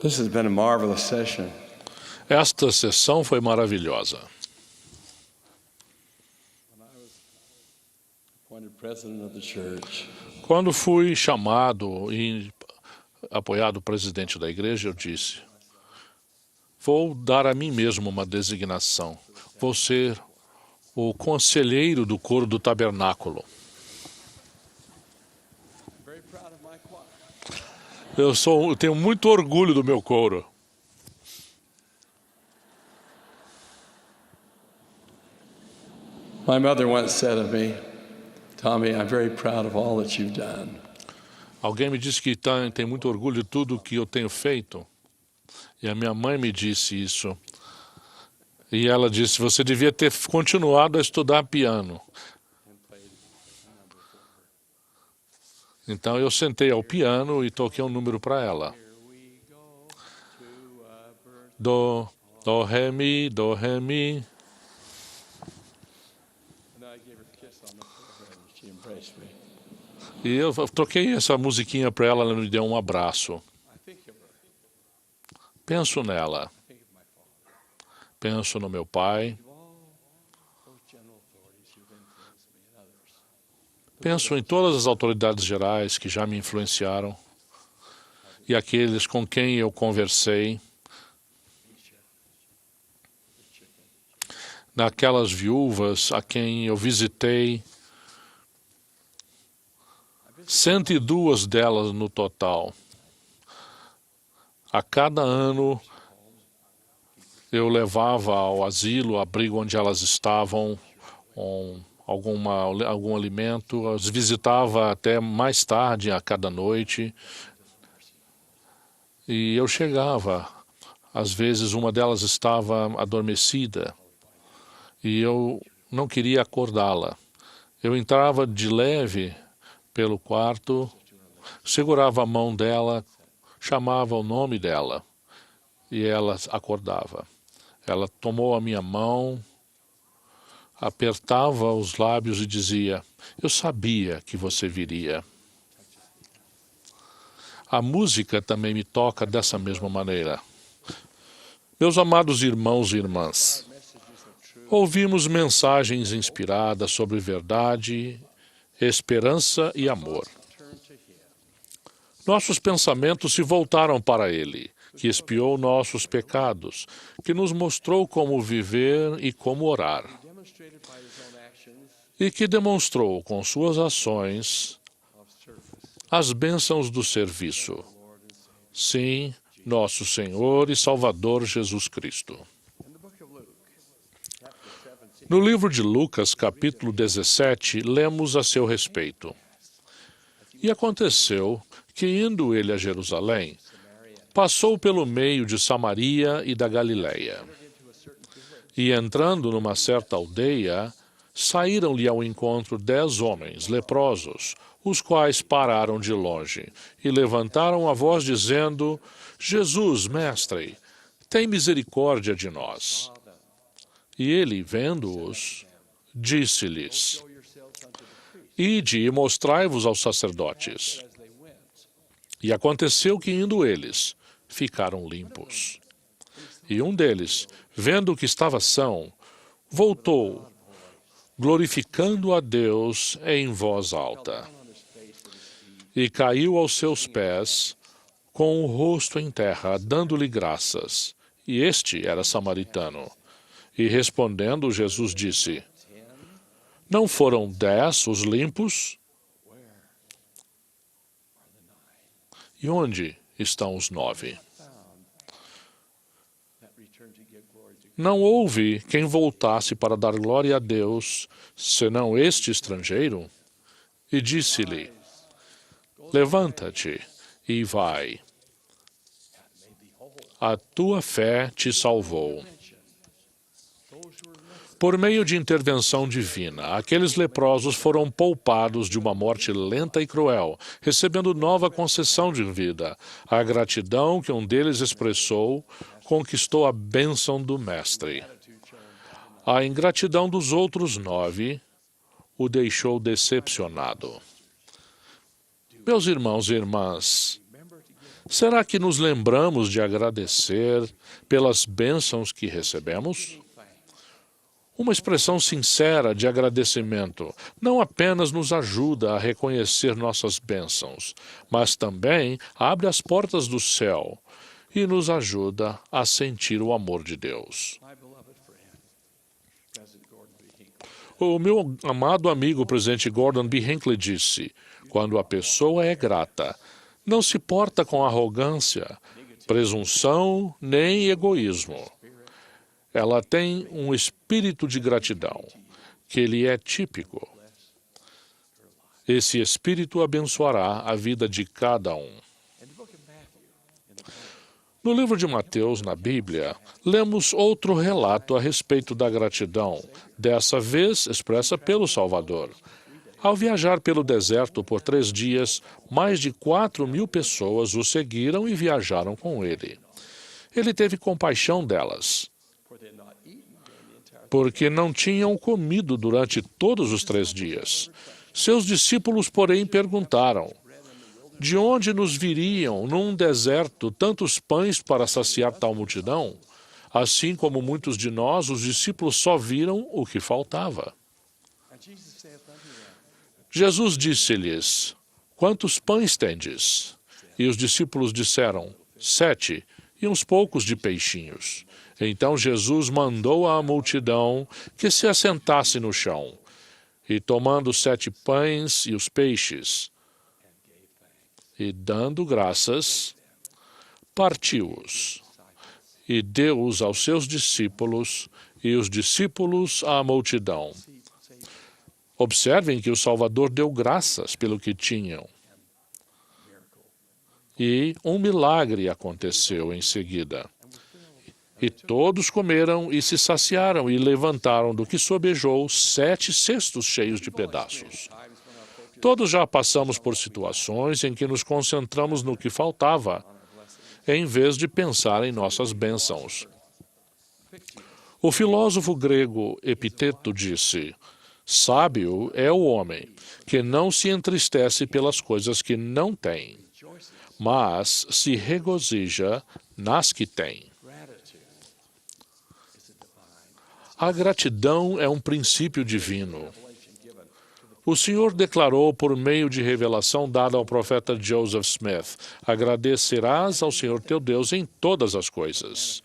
This has been a marvelous session. Esta sessão foi maravilhosa. Appointed president of the church, Quando fui chamado e apoiado presidente da igreja, eu disse: vou dar a mim mesmo uma designação. Vou ser o conselheiro do coro do tabernáculo. very proud of my choir. Eu tenho muito orgulho do meu coro. My mother once said of me, Tommy, I'm very proud of all that you've done. Alguém me disse que tem muito orgulho de tudo que eu tenho feito. E a minha mãe me disse isso. E ela disse: você devia ter continuado a estudar piano. Então eu sentei ao piano e toquei um número para ela. Do, ré, mi, do, ré, mi. And I gave her a kiss on the forehead and she embraced me. E eu toquei essa musiquinha para ela, ela me deu um abraço. I think of her. Penso nela. I think of my father. Penso no meu pai. Of all those general authorities who've influenced me and others. Penso em todas as autoridades gerais que já me influenciaram e aqueles com quem eu conversei, naquelas viúvas a quem eu visitei, 102 delas no total. A cada ano eu levava ao asilo, abrigo onde elas estavam, algum alimento, as visitava até mais tarde a cada noite. E eu chegava, às vezes uma delas estava adormecida e eu não queria acordá-la. Eu entrava de leve pelo quarto, segurava a mão dela, chamava o nome dela e ela acordava. Ela tomou a minha mão, apertava os lábios e dizia: eu sabia que você viria. A música também me toca dessa mesma maneira. Meus amados irmãos e irmãs, ouvimos mensagens inspiradas sobre verdade, esperança e amor. Nossos pensamentos se voltaram para Ele, que expiou nossos pecados, que nos mostrou como viver e como orar, Demonstrated by his own actions e que demonstrou com suas ações of service. as bênçãos do serviço. Sim, nosso Senhor e Salvador Jesus Cristo. In the book of Luke, chapter 17, No livro de Lucas, capítulo 17, lemos a seu respeito. E aconteceu que, indo ele a Jerusalém, passou pelo meio de Samaria e da Galiléia. E entrando numa certa aldeia, saíram-lhe ao encontro 10 homens leprosos, os quais pararam de longe e levantaram a voz dizendo: Jesus, mestre, tem misericórdia de nós. E ele, vendo-os, disse-lhes: show yourselves unto the priest. ide e mostrai-vos aos sacerdotes. As they went, E aconteceu que, indo eles, ficaram limpos. E um deles, vendo que estava são, voltou, glorificando a Deus em voz alta. on his face with his feet, E caiu aos seus pés, com o rosto em terra, dando-lhe graças. E este era samaritano. E respondendo, Jesus disse: não foram 10 os limpos? E onde estão os 9? that returned to give glory to God. Não houve quem voltasse para dar glória a Deus, senão este estrangeiro? E disse-lhe: levanta-te e vai. A tua fé te salvou. Por meio de intervenção divina, aqueles leprosos foram poupados de uma morte lenta e cruel, recebendo nova concessão de vida. A gratidão que um deles expressou conquistou a bênção do Mestre. A ingratidão dos outros 9 o deixou decepcionado. Meus irmãos e irmãs, Será que nos lembramos de agradecer pelas bênçãos que recebemos? Uma expressão sincera de agradecimento não apenas nos ajuda a reconhecer nossas bênçãos, mas também abre as portas do céu e nos ajuda a sentir o amor de Deus. O meu amado amigo presidente Gordon B. Hinckley disse: quando a pessoa é grata, não se porta com arrogância, presunção nem egoísmo. Ela tem um espírito de gratidão, que lhe é típico. Esse espírito abençoará a vida de cada um. No livro de Mateus, na Bíblia, lemos outro relato a respeito da gratidão, dessa vez expressa pelo Salvador. Ao viajar pelo deserto por 3 dias, mais de 4.000 pessoas o seguiram e viajaram com ele. Ele teve compaixão delas, porque não tinham comido durante todos os 3 dias. Seus discípulos, porém, perguntaram: de onde nos viriam, num deserto, tantos pães para saciar tal multidão? Assim como muitos de nós, os discípulos só viram o que faltava. Jesus disse-lhes: quantos pães tendes? E os discípulos disseram: 7, e uns poucos de peixinhos. Então Jesus mandou à multidão que se assentasse no chão, e tomando 7 pães e os peixes, e dando graças, partiu-os, e deu-os aos seus discípulos, e os discípulos à multidão. Observem que o Salvador deu graças pelo que tinham. E um milagre aconteceu em seguida. E todos comeram e se saciaram e levantaram do que sobejou 7 cestos cheios de pedaços. Todos já passamos por situações em que nos concentramos no que faltava, em vez de pensar em nossas bênçãos. O filósofo grego Epiteto disse: sábio é o homem que não se entristece pelas coisas que não tem, mas se regozija nas que tem. A gratidão é um princípio divino. O Senhor declarou por meio de revelação dada ao profeta Joseph Smith: agradecerás ao Senhor teu Deus em todas as coisas.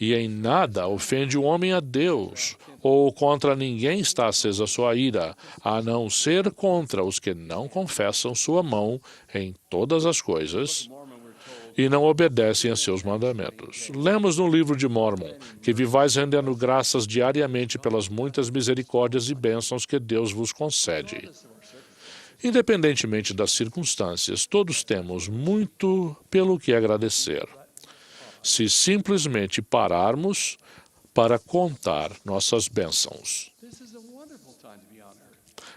E em nada ofende o homem a Deus, ou contra ninguém está acesa sua ira, a não ser contra os que não confessam sua mão em todas as coisas e não obedecem a seus mandamentos. Lemos no livro de Mórmon que vivais rendendo graças diariamente pelas muitas misericórdias e bênçãos que Deus vos concede. Independentemente das circunstâncias, todos temos muito pelo que agradecer. Se simplesmente pararmos para contar nossas bênçãos.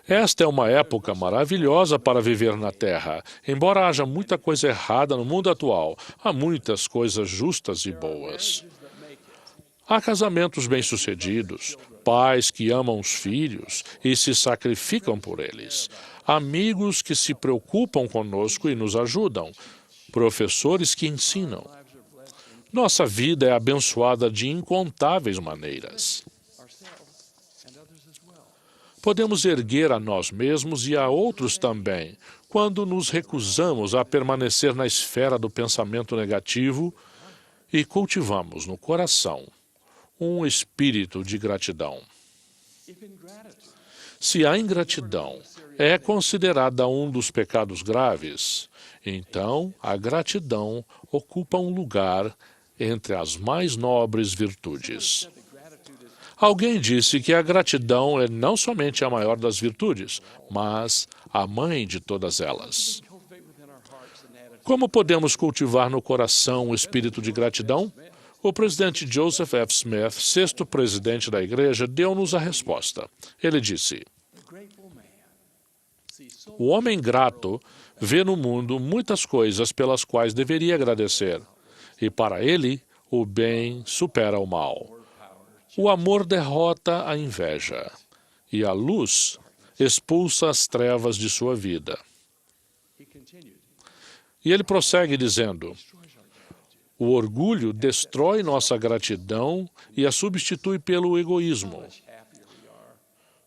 Esta é uma época maravilhosa para viver na Terra. Embora haja muita coisa errada no mundo atual, há muitas coisas justas e boas. Há casamentos bem-sucedidos, pais que amam os filhos e se sacrificam por eles, amigos que se preocupam conosco e nos ajudam, professores que ensinam. Nossa vida é abençoada de incontáveis maneiras. Podemos erguer a nós mesmos e a outros também, quando nos recusamos a permanecer na esfera do pensamento negativo e cultivamos no coração um espírito de gratidão. Se a ingratidão é considerada um dos pecados graves, então a gratidão ocupa um lugar entre as mais nobres virtudes. Alguém disse que a gratidão é não somente a maior das virtudes, mas a mãe de todas elas. Como podemos cultivar no coração o espírito de gratidão? O presidente Joseph F. Smith, 6º presidente da igreja, deu-nos a resposta. Ele disse: o homem grato vê no mundo muitas coisas pelas quais deveria agradecer, e para ele o bem supera o mal. O amor derrota a inveja, e a luz expulsa as trevas de sua vida. E ele prossegue dizendo: o orgulho destrói nossa gratidão e a substitui pelo egoísmo.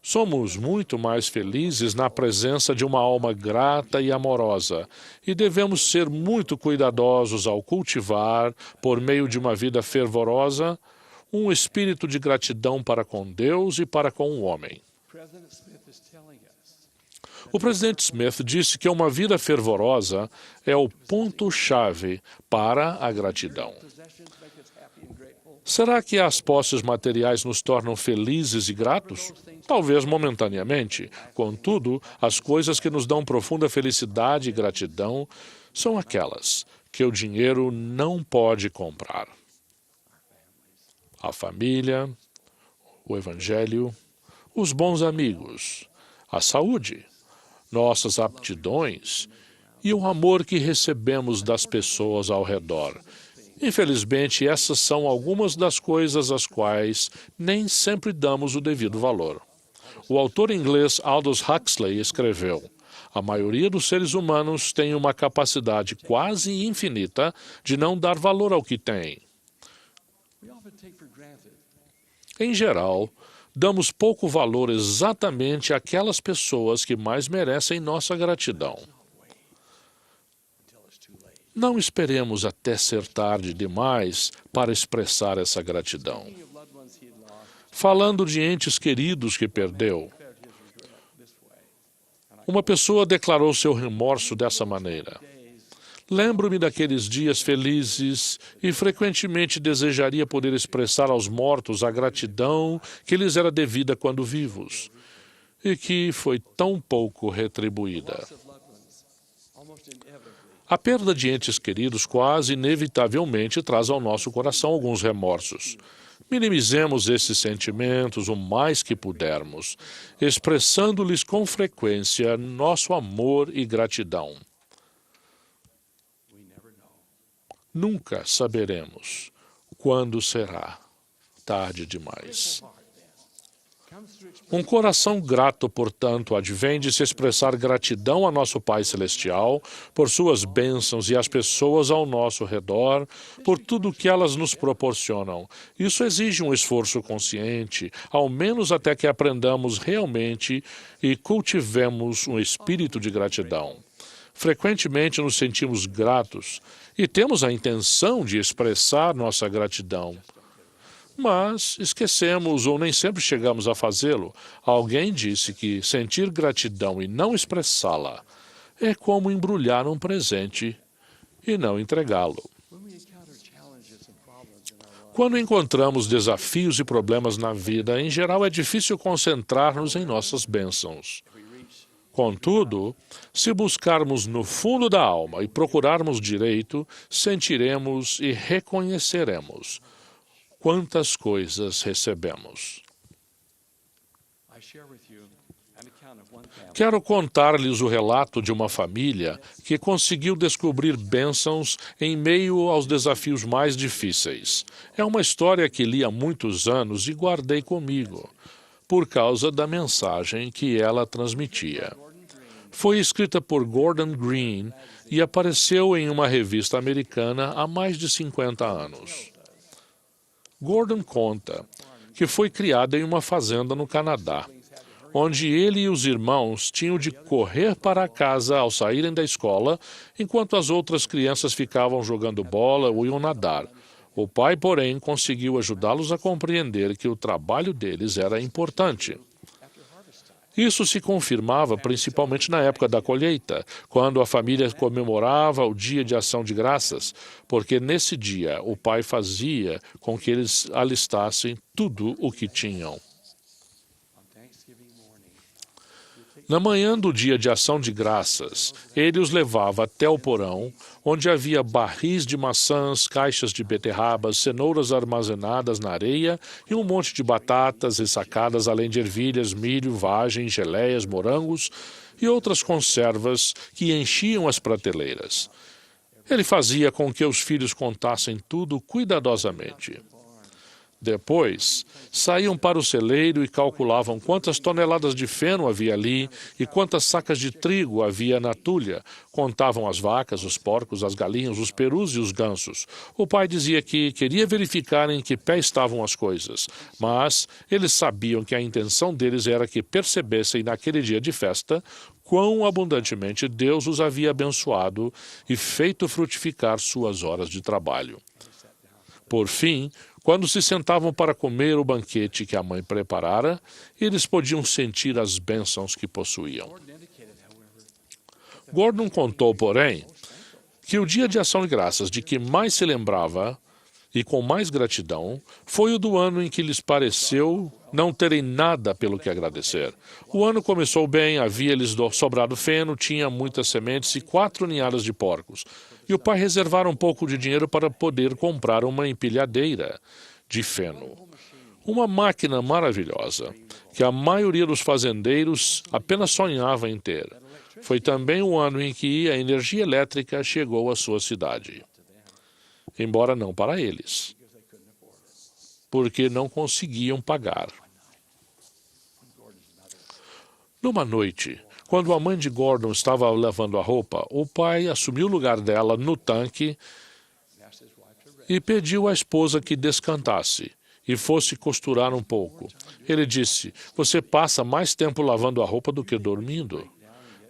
Somos muito mais felizes na presença de uma alma grata e amorosa, e devemos ser muito cuidadosos ao cultivar, por meio de uma vida fervorosa, um espírito de gratidão para com Deus e para com o homem. O presidente Smith disse que uma vida fervorosa é o ponto-chave para a gratidão. Será que as posses materiais nos tornam felizes e gratos? Talvez momentaneamente. Contudo, as coisas que nos dão profunda felicidade e gratidão são aquelas que o dinheiro não pode comprar. A família, o evangelho, os bons amigos, a saúde, nossas aptidões e o amor que recebemos das pessoas ao redor. Infelizmente, essas são algumas das coisas às quais nem sempre damos o devido valor. O autor inglês Aldous Huxley escreveu: a maioria dos seres humanos tem uma capacidade quase infinita de não dar valor ao que tem. Em geral, damos pouco valor exatamente àquelas pessoas que mais merecem nossa gratidão. Não esperemos até ser tarde demais para expressar essa gratidão. Falando de entes queridos que perdeu, uma pessoa declarou seu remorso dessa maneira: lembro-me daqueles dias felizes e frequentemente desejaria poder expressar aos mortos a gratidão que lhes era devida quando vivos, e que foi tão pouco retribuída. A perda de entes queridos quase inevitavelmente traz ao nosso coração alguns remorsos. Minimizemos esses sentimentos o mais que pudermos, expressando-lhes com frequência nosso amor e gratidão. Nunca saberemos quando será tarde demais. Um coração grato, portanto, advém de se expressar gratidão a nosso Pai Celestial por suas bênçãos e às pessoas ao nosso redor por tudo que elas nos proporcionam. Isso exige um esforço consciente, ao menos até que aprendamos realmente e cultivemos um espírito de gratidão. Frequentemente nos sentimos gratos e temos a intenção de expressar nossa gratidão, mas esquecemos ou nem sempre chegamos a fazê-lo. Alguém disse que sentir gratidão e não expressá-la é como embrulhar um presente e não entregá-lo. Quando encontramos desafios e problemas na vida, em geral é difícil concentrar-nos em nossas bênçãos. Contudo, se buscarmos no fundo da alma e procurarmos direito, sentiremos e reconheceremos quantas coisas recebemos. Quero contar-lhes o relato de uma família que conseguiu descobrir bênçãos em meio aos desafios mais difíceis. É uma história que li há muitos anos e guardei comigo, por causa da mensagem que ela transmitia. Foi escrita por Gordon Green e apareceu em uma revista americana há mais de 50 anos. Gordon conta que foi criado em uma fazenda no Canadá, onde ele e os irmãos tinham de correr para casa ao saírem da escola, enquanto as outras crianças ficavam jogando bola ou iam nadar. O pai, porém, conseguiu ajudá-los a compreender que o trabalho deles era importante. Isso se confirmava principalmente na época da colheita, quando a família comemorava o Dia de Ação de Graças, porque nesse dia o pai fazia com que eles alistassem tudo o que tinham. Na manhã do Dia de Ação de Graças, ele os levava até o porão, onde havia barris de maçãs, caixas de beterrabas, cenouras armazenadas na areia e um monte de batatas ressacadas, além de ervilhas, milho, vagem, geleias, morangos e outras conservas que enchiam as prateleiras. Ele fazia com que os filhos contassem tudo cuidadosamente. Depois, saíam para o celeiro e calculavam quantas toneladas de feno havia ali e quantas sacas de trigo havia na tulha. Contavam as vacas, os porcos, as galinhas, os perus e os gansos. O pai dizia que queria verificar em que pé estavam as coisas, mas eles sabiam que a intenção deles era que percebessem naquele dia de festa quão abundantemente Deus os havia abençoado e feito frutificar suas horas de trabalho. Por fim, quando se sentavam para comer o banquete que a mãe preparara, eles podiam sentir as bênçãos que possuíam. Gordon contou, porém, que o dia de ação de graças de que mais se lembrava e com mais gratidão foi o do ano em que lhes pareceu não terem nada pelo que agradecer. O ano começou bem, havia-lhes sobrado feno, tinha muitas sementes e 4 ninhadas de porcos. E o pai reservara um pouco de dinheiro para poder comprar uma empilhadeira de feno. Uma máquina maravilhosa, que a maioria dos fazendeiros apenas sonhava em ter. Foi também o ano em que a energia elétrica chegou à sua cidade. Embora não para eles, porque não conseguiam pagar. Numa noite, quando a mãe de Gordon estava lavando a roupa, o pai assumiu o lugar dela no tanque e pediu à esposa que descantasse e fosse costurar um pouco. Ele disse, você passa mais tempo lavando a roupa do que dormindo.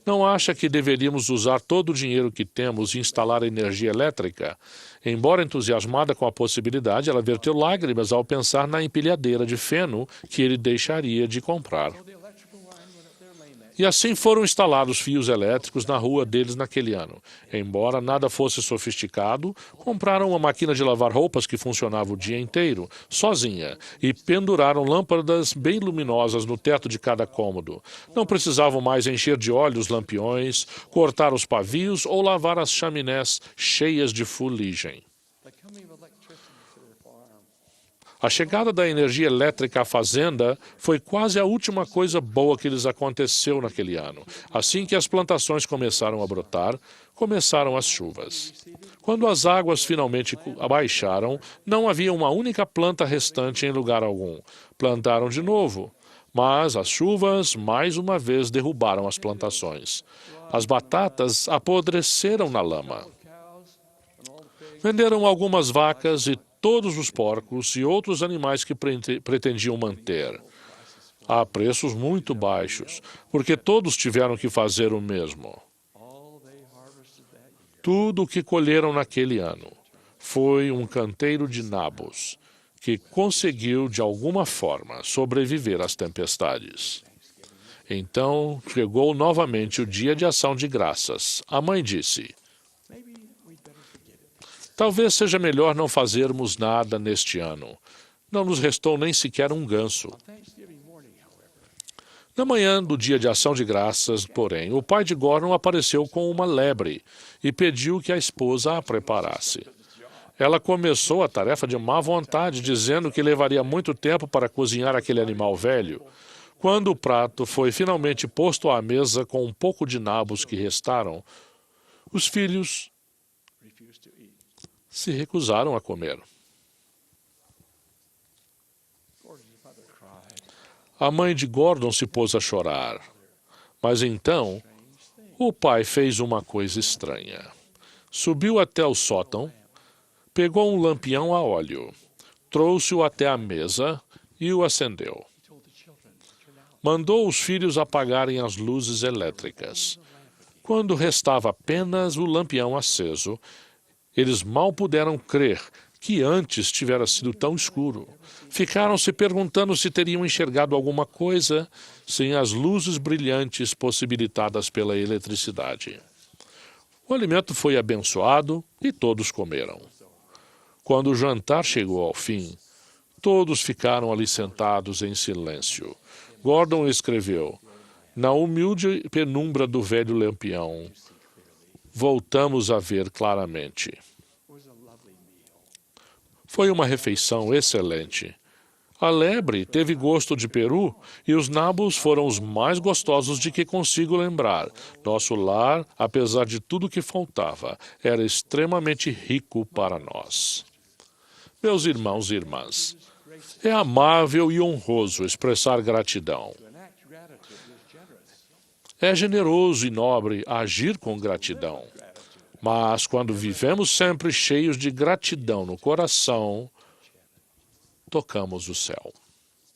Não acha que deveríamos usar todo o dinheiro que temos e instalar energia elétrica? Embora entusiasmada com a possibilidade, ela verteu lágrimas ao pensar na empilhadeira de feno que ele deixaria de comprar. E assim foram instalados fios elétricos na rua deles naquele ano. Embora nada fosse sofisticado, compraram uma máquina de lavar roupas que funcionava o dia inteiro, sozinha, e penduraram lâmpadas bem luminosas no teto de cada cômodo. Não precisavam mais encher de óleo os lampiões, cortar os pavios ou lavar as chaminés cheias de fuligem. A chegada da energia elétrica à fazenda foi quase a última coisa boa que lhes aconteceu naquele ano. Assim que as plantações começaram a brotar, começaram as chuvas. Quando as águas finalmente abaixaram, não havia uma única planta restante em lugar algum. Plantaram de novo, mas as chuvas mais uma vez derrubaram as plantações. As batatas apodreceram na lama. Venderam algumas vacas e todos os porcos e outros animais que pretendiam manter, a preços muito baixos, porque todos tiveram que fazer o mesmo. Tudo o que colheram naquele ano foi um canteiro de nabos, que conseguiu, de alguma forma, sobreviver às tempestades. Então, chegou novamente o dia de ação de graças. A mãe disse, talvez seja melhor não fazermos nada neste ano. Não nos restou nem sequer um ganso. Na manhã do dia de ação de graças, porém, o pai de Gordon apareceu com uma lebre e pediu que a esposa a preparasse. Ela começou a tarefa de má vontade, dizendo que levaria muito tempo para cozinhar aquele animal velho. Quando o prato foi finalmente posto à mesa com um pouco de nabos que restaram, os filhos se recusaram a comer. A mãe de Gordon se pôs a chorar. Mas então, o pai fez uma coisa estranha. Subiu até o sótão, pegou um lampião a óleo, trouxe-o até a mesa e o acendeu. Mandou os filhos apagarem as luzes elétricas. Quando restava apenas o lampião aceso, eles mal puderam crer que antes tivera sido tão escuro. Ficaram se perguntando se teriam enxergado alguma coisa sem as luzes brilhantes possibilitadas pela eletricidade. O alimento foi abençoado e todos comeram. Quando o jantar chegou ao fim, todos ficaram ali sentados em silêncio. Gordon escreveu, na humilde penumbra do velho lampião, voltamos a ver claramente. Foi uma refeição excelente. A lebre teve gosto de peru e os nabos foram os mais gostosos de que consigo lembrar. Nosso lar, apesar de tudo que faltava, era extremamente rico para nós. Meus irmãos e irmãs, É amável e honroso expressar gratidão. To enact gratitude is generous. É generoso e nobre agir com gratidão. Mas quando vivemos sempre cheios de gratidão no coração, tocamos o céu.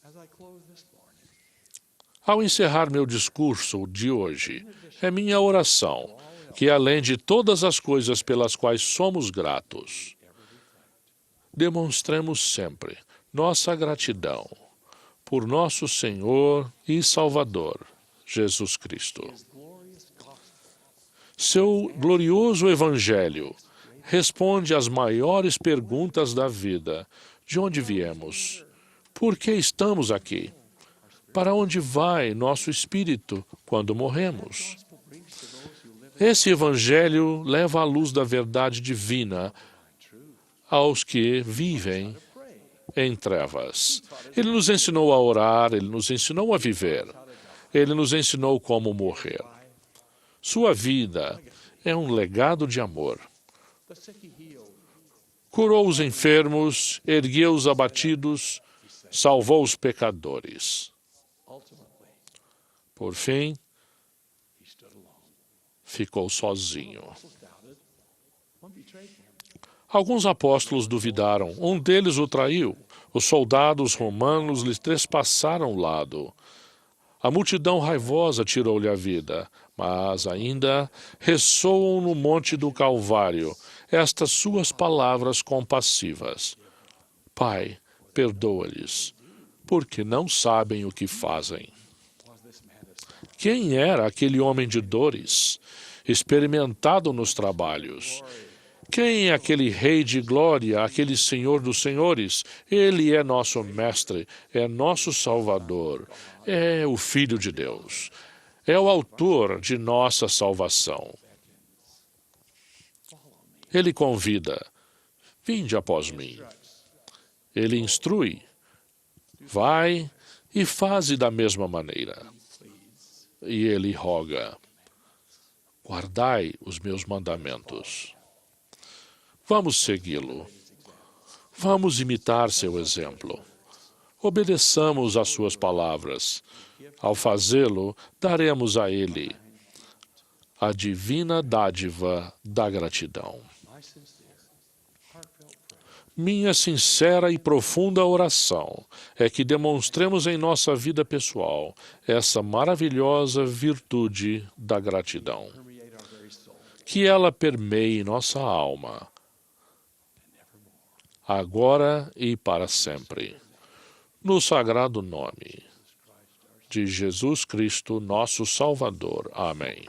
As I close this morning, Ao encerrar meu discurso de hoje, é minha oração que, além de todas as coisas pelas quais somos gratos, demonstremos sempre nossa gratidão por nosso Senhor e Salvador, Jesus Cristo. His glorious gospel Seu glorioso Evangelho responde às maiores perguntas da vida. De onde viemos? Por que estamos aqui? Para onde vai nosso espírito quando morremos? brings to those who live Esse Evangelho leva a luz da verdade divina aos que vivem em trevas. Ele nos ensinou a orar, ele nos ensinou a viver, ele nos ensinou como morrer. Sua vida é um legado de amor. the sick he healed, Curou os enfermos, ergueu os abatidos, salvou os pecadores. ultimately Por fim, he stood alone. ficou sozinho. Apostles doubted. One betrayed him. Alguns apóstolos duvidaram. Um deles o traiu. Os soldados romanos lhe trespassaram o lado. A multidão raivosa tirou-lhe a vida, mas ainda ressoam no monte do Calvário estas suas palavras compassivas. Pai, perdoa-lhes, porque não sabem o que fazem. Was this man the son? Quem era aquele homem de dores, experimentado nos trabalhos? Quem é aquele Rei de glória, aquele Senhor dos senhores? Ele é nosso Mestre, é nosso Salvador, é o Filho de Deus, é o autor de nossa salvação. Ele convida, vinde após mim. Ele instrui, vai e faze da mesma maneira. E ele roga, guardai os meus mandamentos. Vamos segui-lo. Vamos imitar seu exemplo. Obedeçamos às suas palavras. Ao fazê-lo, daremos a ele a divina dádiva da gratidão. My sincere, heartfelt prayer Minha sincera e profunda oração é que demonstremos em nossa vida pessoal essa maravilhosa virtude da gratidão. permeate our very soul Que ela permeie nossa alma, and evermore. agora e para sempre. No sagrado nome de Jesus Cristo, nosso Salvador. Amém.